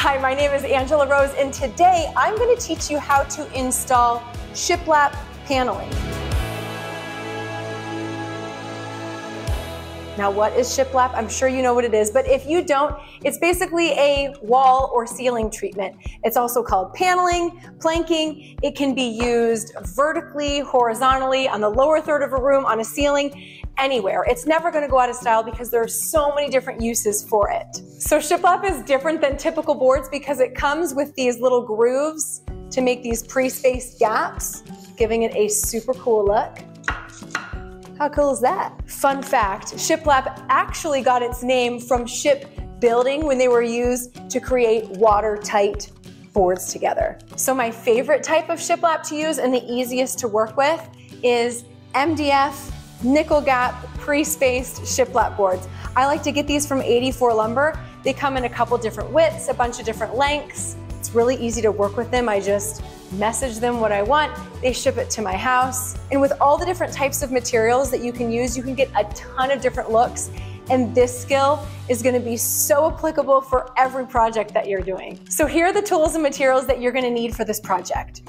Hi, my name is Angela Rose, and today I'm going to teach you how to install shiplap paneling. Now, what is shiplap? I'm sure you know what it is, but if you don't, it's basically a wall or ceiling treatment. It's also called paneling, planking. It can be used vertically, horizontally, on the lower third of a room, on a ceiling, anywhere. It's never going to go out of style because there are so many different uses for it. So shiplap is different than typical boards because it comes with these little grooves to make these pre-spaced gaps, giving it a super cool look. How cool is that? Fun fact, shiplap actually got its name from shipbuilding when they were used to create watertight boards together. So my favorite type of shiplap to use and the easiest to work with is MDF nickel gap pre-spaced shiplap boards. I like to get these from 84 Lumber. They come in a couple different widths, a bunch of different lengths. It's really easy to work with them. I just message them what I want. They ship it to my house. And with all the different types of materials that you can use, you can get a ton of different looks. And this skill is going to be so applicable for every project that you're doing. So here are the tools and materials that you're going to need for this project.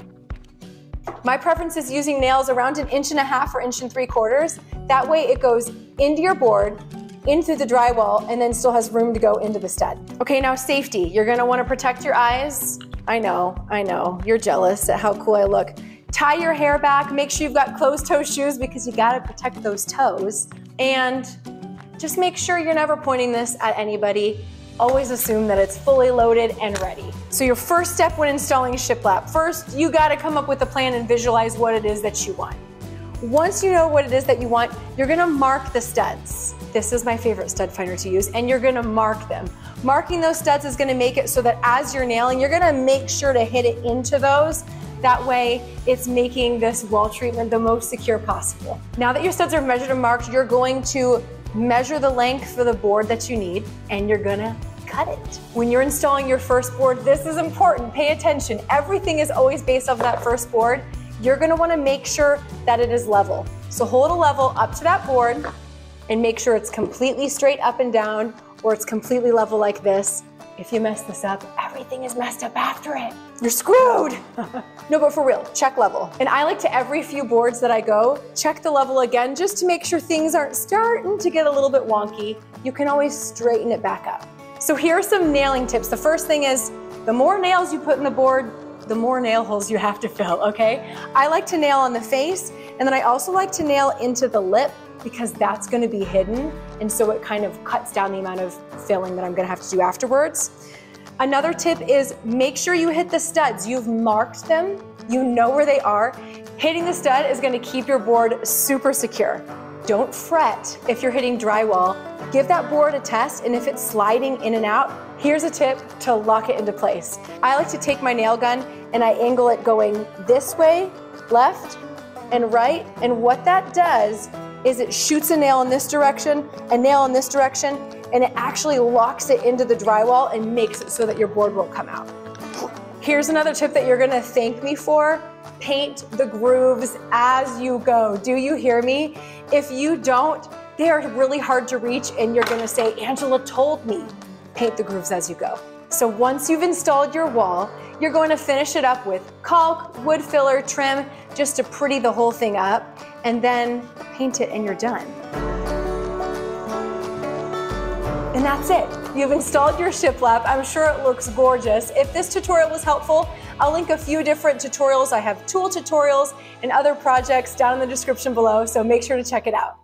My preference is using nails around 1.5 inches or 1.75 inches. That way it goes into your board, in through the drywall, and then still has room to go into the stud. Okay, now safety. You're gonna wanna protect your eyes. I know, you're jealous at how cool I look. Tie your hair back, make sure you've got closed-toe shoes because you gotta protect those toes. And just make sure you're never pointing this at anybody. Always assume that it's fully loaded and ready. So your first step when installing shiplap, first you gotta come up with a plan and visualize what it is that you want. Once you know what it is that you want, you're gonna mark the studs. This is my favorite stud finder to use, and you're gonna mark them. Marking those studs is gonna make it so that as you're nailing, you're gonna make sure to hit it into those. That way, it's making this wall treatment the most secure possible. Now that your studs are measured and marked, you're going to measure the length for the board that you need, and you're gonna cut it. When you're installing your first board, this is important, pay attention. Everything is always based off that first board. You're gonna wanna make sure that it is level. So hold a level up to that board and make sure it's completely straight up and down, or it's completely level like this. If you mess this up, everything is messed up after it. You're screwed. No, but for real, check level. And I like to, every few boards that I go, check the level again just to make sure things aren't starting to get a little bit wonky. You can always straighten it back up. So here are some nailing tips. The first thing is, the more nails you put in the board, the more nail holes you have to fill, okay? I like to nail on the face, and then I also like to nail into the lip because that's gonna be hidden, and so it kind of cuts down the amount of filling that I'm gonna have to do afterwards. Another tip is make sure you hit the studs. You've marked them, you know where they are. Hitting the stud is gonna keep your board super secure. Don't fret if you're hitting drywall. Give that board a test, and if it's sliding in and out, here's a tip to lock it into place. I like to take my nail gun and I angle it going this way, left and right, and what that does is it shoots a nail in this direction, a nail in this direction, and it actually locks it into the drywall and makes it so that your board won't come out. Here's another tip that you're gonna thank me for. Paint the grooves as you go. Do you hear me? If you don't, they are really hard to reach and you're gonna say, Angela told me. Paint the grooves as you go. So once you've installed your wall, you're going to finish it up with caulk, wood filler, trim, just to pretty the whole thing up, and then paint it and you're done. And that's it. You've installed your shiplap. I'm sure it looks gorgeous. If this tutorial was helpful, I'll link a few different tutorials. I have tool tutorials and other projects down in the description below, so make sure to check it out.